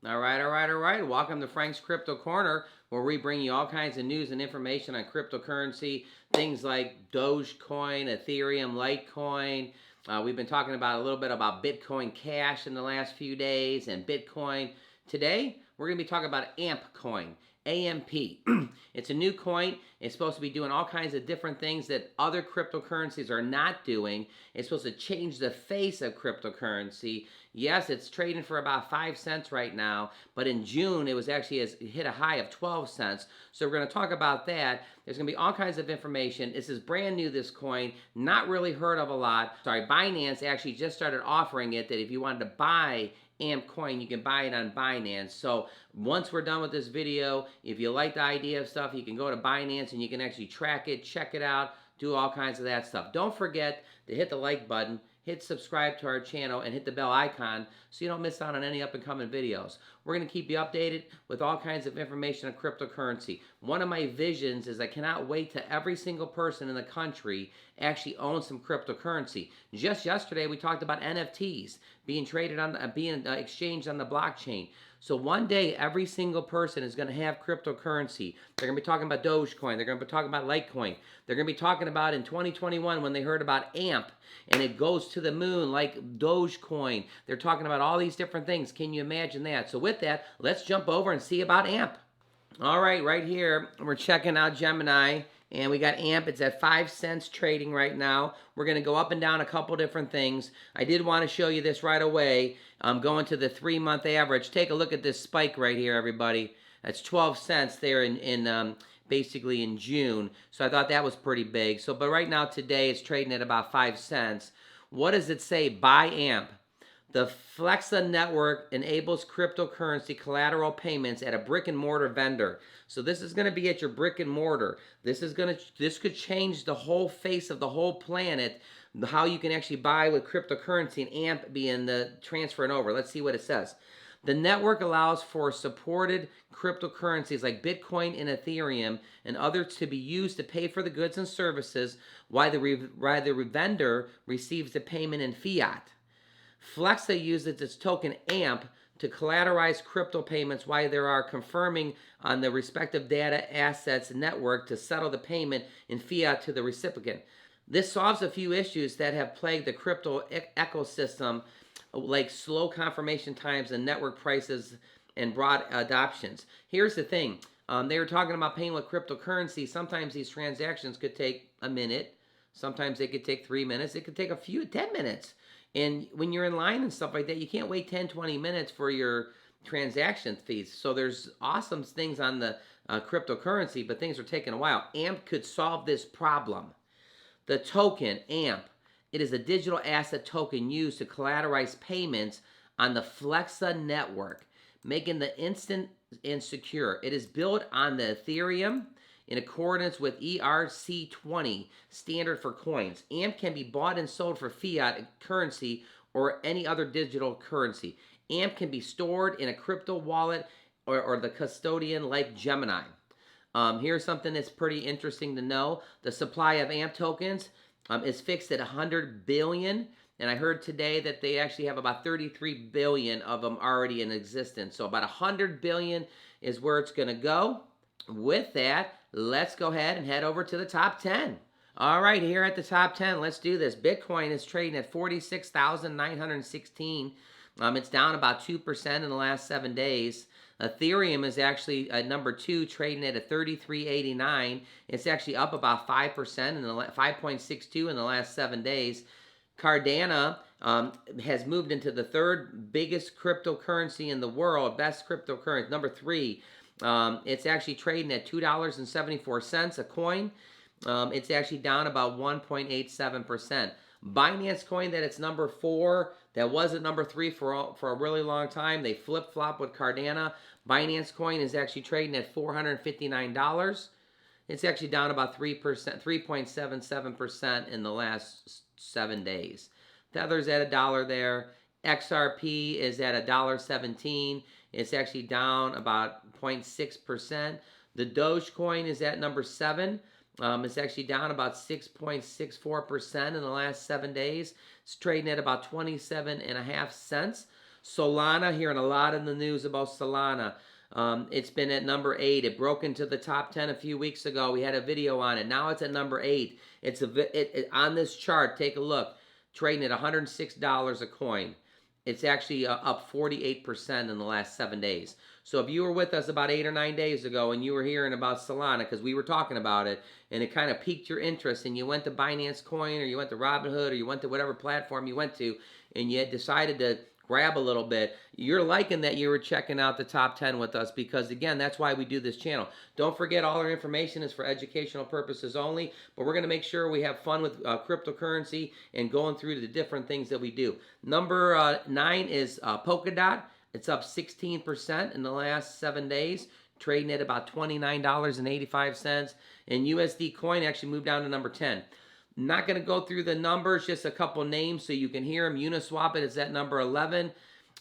All right, all right, all right. Welcome to Frank's Crypto Corner, where we bring you all kinds of news and information on cryptocurrency, things like Dogecoin, Ethereum, Litecoin. We've been talking about a little bit about Bitcoin Cash in the last few days and Bitcoin. Today, we're going to be talking about AMPCoin. AMP. It's a new coin. It's supposed to be doing all kinds of different things that other cryptocurrencies are not doing. It's supposed to change the face of cryptocurrency. Yes, it's trading for about 5 cents right now, but in June it was actually hit a high of 12 cents. So we're going to talk about that. There's going to be all kinds of information. This is brand new, this coin, not really heard of a lot. Sorry, Binance actually just started offering it, that if you wanted to buy AMP coin, you can buy it on Binance. So once we're done with this video, if you like the idea of stuff, you can go to Binance and you can actually track it, check it out, do all kinds of that stuff. Don't forget to hit the like button, hit subscribe to our channel, and hit the bell icon so you don't miss out on any up and coming videos. We're going to keep you updated with all kinds of information on cryptocurrency. One of my visions is I cannot wait till every single person in the country actually owns some cryptocurrency. Just yesterday we talked about NFTs being traded on, being exchanged on the blockchain. So one day, every single person is going to have cryptocurrency. They're going to be talking about Dogecoin. They're going to be talking about Litecoin. They're going to be talking about in 2021 when they heard about AMP and it goes to the moon like Dogecoin. They're talking about all these different things. Can you imagine that? So with that, let's jump over and see about AMP. All right, right here, we're checking out Gemini. And we got AMP. It's at 5 cents trading right now. We're going to go up and down a couple different things. I did want to show you this right away. Going to the 3-month average. Take a look at this spike right here, everybody. That's 12 cents there in basically in June. So I thought that was pretty big. So, but right now today it's trading at about 5 cents. What does it say? Buy AMP. The Flexa network enables cryptocurrency collateral payments at a brick and mortar vendor. So this is going to be at your brick and mortar. This could change the whole face of the whole planet, how you can actually buy with cryptocurrency, and AMP being the transferring over. Let's see what it says. The network allows for supported cryptocurrencies like Bitcoin and Ethereum and others to be used to pay for the goods and services while the vendor receives the payment in fiat. Flexa uses its token AMP to collateralize crypto payments while they are confirming on the respective data assets network to settle the payment in fiat to the recipient. This solves a few issues that have plagued the crypto ecosystem, like slow confirmation times and network prices and broad adoptions. Here's the thing. They were talking about paying with cryptocurrency. Sometimes these transactions could take a minute. Sometimes they could take 3 minutes. It could take 10 minutes. And when you're in line and stuff like that, you can't wait 10, 20 minutes for your transaction fees. So there's awesome things on the cryptocurrency, but things are taking a while. AMP could solve this problem. The token, AMP, it is a digital asset token used to collateralize payments on the Flexa network, making the instant and secure. It is built on the Ethereum in accordance with ERC20 standard for coins. AMP can be bought and sold for fiat currency or any other digital currency. AMP can be stored in a crypto wallet or the custodian like Gemini. Here's something that's pretty interesting to know. The supply of AMP tokens is fixed at 100 billion. And I heard today that they actually have about 33 billion of them already in existence. So about 100 billion is where it's going to go. With that, let's go ahead and head over to the top 10. All right, here at the top 10, let's do this. Bitcoin is trading at 46,916. It's down about 2% in the last 7 days. Ethereum is actually at number 2, trading at a 33.89. It's actually up about 5% in the 5.62 in the last 7 days. Cardano has moved into the 3rd biggest cryptocurrency in the world, best cryptocurrency, number 3. It's actually trading at $2.74 a coin. It's actually down about 1.87%. Binance Coin, that it's number 4, that was at number 3 for a really long time. They flip-flop with Cardano. Binance Coin is actually trading at $459. It's actually down about 3.77% in the last 7 days. Tether's at $1 there. XRP is at $1.17. It's actually down about 0.6%. The Dogecoin is at number 7. It's actually down about 6.64% in the last 7 days. It's trading at about 27.5 cents. Solana, hearing a lot in the news about Solana. It's been at number 8. It broke into the top 10 a few weeks ago. We had a video on it. Now it's at number 8. It's on this chart. Take a look. Trading at $106 a coin. It's actually up 48% in the last 7 days. So if you were with us about 8 or 9 days ago and you were hearing about Solana, because we were talking about it, and it kind of piqued your interest, and you went to Binance Coin, or you went to Robinhood, or you went to whatever platform you went to, and you decided to grab a little bit, you're liking that you were checking out the top 10 with us, because again, that's why we do this channel. Don't forget, all our information is for educational purposes only, but we're going to make sure we have fun with cryptocurrency and going through the different things that we do. Number 9 is Polkadot. It's up 16% in the last 7 days, trading at about $29.85. And USD coin actually moved down to number 10. Not going to go through the numbers, just a couple names so you can hear them. Uniswap is at number 11.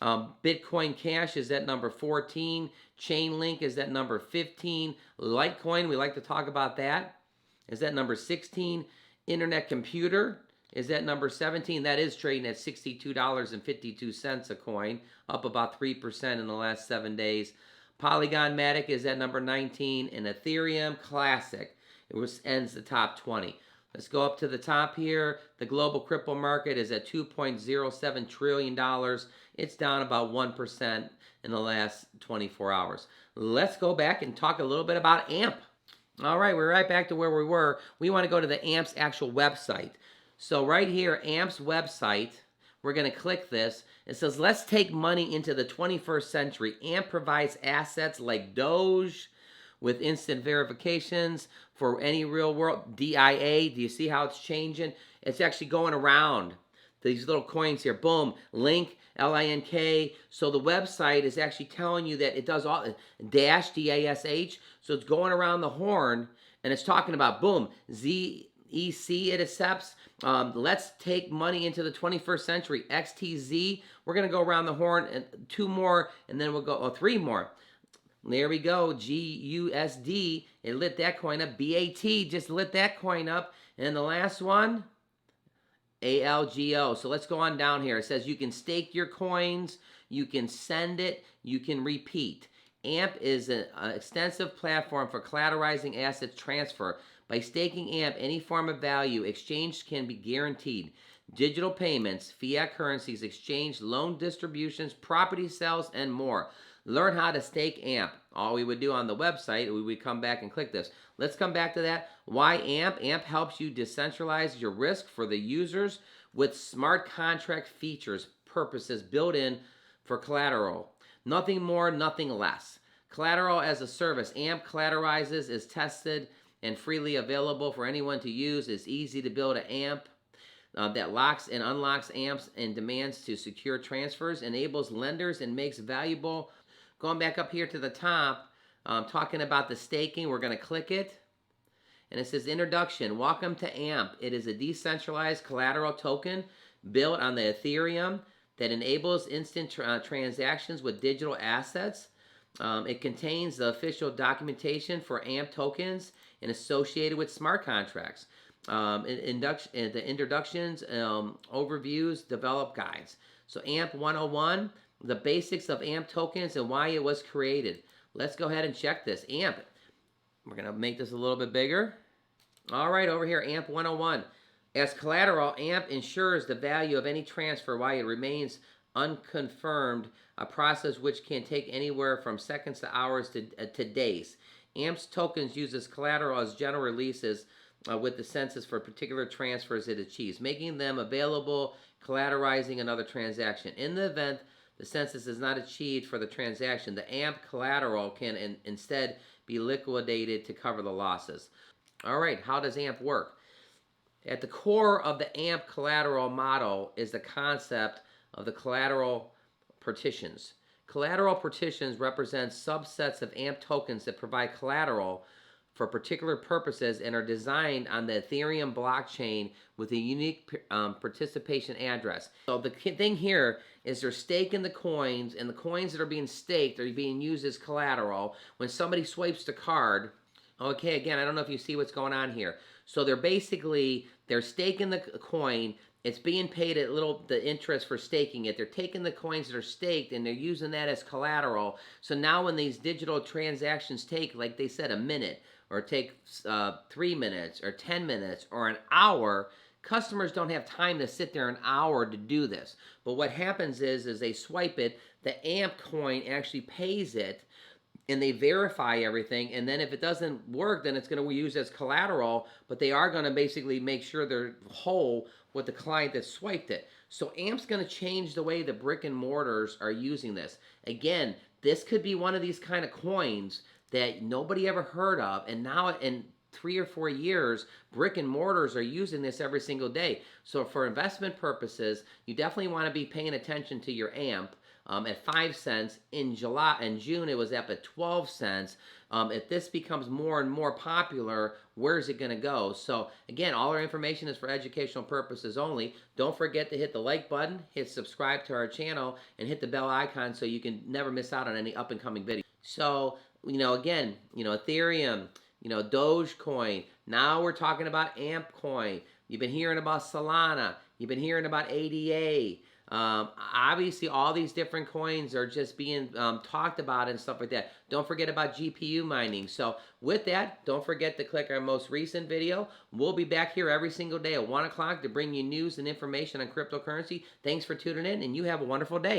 Bitcoin Cash is at number 14. Chainlink is at number 15. Litecoin, we like to talk about that, is at number 16. Internet Computer is at number 17. That is trading at $62.52 a coin, up about 3% in the last 7 days. Polygon Matic is at number 19. And Ethereum Classic, ends the top 20. Let's go up to the top here. The global crypto market is at $2.07 trillion. It's down about 1% in the last 24 hours. Let's go back and talk a little bit about AMP. All right, we're right back to where we were. We want to go to the AMP's actual website. So right here, AMP's website, we're going to click this. It says, let's take money into the 21st century. AMP provides assets like Doge, with instant verifications for any real world. DIA, do you see how it's changing? It's actually going around these little coins here. Boom, Link, L-I-N-K. So the website is actually telling you that it does all, dash, D-A-S-H. So it's going around the horn, and it's talking about, boom, Z-E-C it accepts. Let's take money into the 21st century. XTZ, we're going to go around the horn, and 2 more, and then we'll go, 3 more. There we go, GUSD, it lit that coin up. BAT just lit that coin up. And the last one, ALGO. So let's go on down here. It says you can stake your coins, you can send it, you can repeat. AMP is an extensive platform for collateralizing assets transfer. By staking AMP, any form of value exchange can be guaranteed. Digital payments, fiat currencies, exchange, loan distributions, property sales, and more. Learn how to stake AMP. All we would do on the website, we would come back and click this. Let's come back to that. Why AMP? AMP helps you decentralize your risk for the users with smart contract features, purposes built in for collateral. Nothing more, nothing less. Collateral as a service. AMP collateralizes, is tested, and freely available for anyone to use. It's easy to build an AMP that locks and unlocks AMPs and demands to secure transfers, enables lenders, and makes valuable. Going back up here to the top, talking about the staking, we're going to click it. And it says, Introduction. Welcome to AMP. It is a decentralized collateral token built on the Ethereum that enables instant transactions with digital assets. It contains the official documentation for AMP tokens and associated with smart contracts. The introductions, overviews, develop guides. So AMP 101. The basics of AMP tokens and why it was created. Let's go ahead and check this. AMP. We're going to make this a little bit bigger. All right, over here, AMP 101. As collateral, AMP ensures the value of any transfer while it remains unconfirmed, a process which can take anywhere from seconds to hours to days. AMP's tokens uses collateral as general releases with the census for particular transfers it achieves, making them available, collateralizing another transaction. In the event the census is not achieved for the transaction, the AMP collateral can instead be liquidated to cover the losses. All right, how does AMP work? At the core of the AMP collateral model is the concept of the collateral partitions. Collateral partitions represent subsets of AMP tokens that provide collateral for particular purposes and are designed on the Ethereum blockchain with a unique participation address. So the thing here is they're staking the coins, and the coins that are being staked are being used as collateral. When somebody swipes the card, okay, again, I don't know if you see what's going on here. So they're staking the coin, it's being paid at the interest for staking it. They're taking the coins that are staked and they're using that as collateral. So now when these digital transactions take, like they said, a minute, or take 3 minutes or 10 minutes or an hour, customers don't have time to sit there an hour to do this. But what happens is they swipe it, the AMP coin actually pays it, and they verify everything, and then if it doesn't work, then it's going to be used as collateral, but they are going to basically make sure they're whole with the client that swiped it. So AMP's going to change the way the brick and mortars are using this. Again, this could be one of these kind of coins that nobody ever heard of, and now in 3 or 4 years, brick and mortars are using this every single day. So for investment purposes, you definitely want to be paying attention to your AMP. At 5 cents. In June, it was up at 12 cents. If this becomes more and more popular, where's it going to go? So again, all our information is for educational purposes only. Don't forget to hit the like button, hit subscribe to our channel, and hit the bell icon so you can never miss out on any up and coming videos. So, again, Ethereum, Dogecoin. Now we're talking about AMPcoin. You've been hearing about Solana. You've been hearing about ADA. Obviously, all these different coins are just being talked about and stuff like that. Don't forget about GPU mining. So with that, don't forget to click our most recent video. We'll be back here every single day at 1 o'clock to bring you news and information on cryptocurrency. Thanks for tuning in, and you have a wonderful day.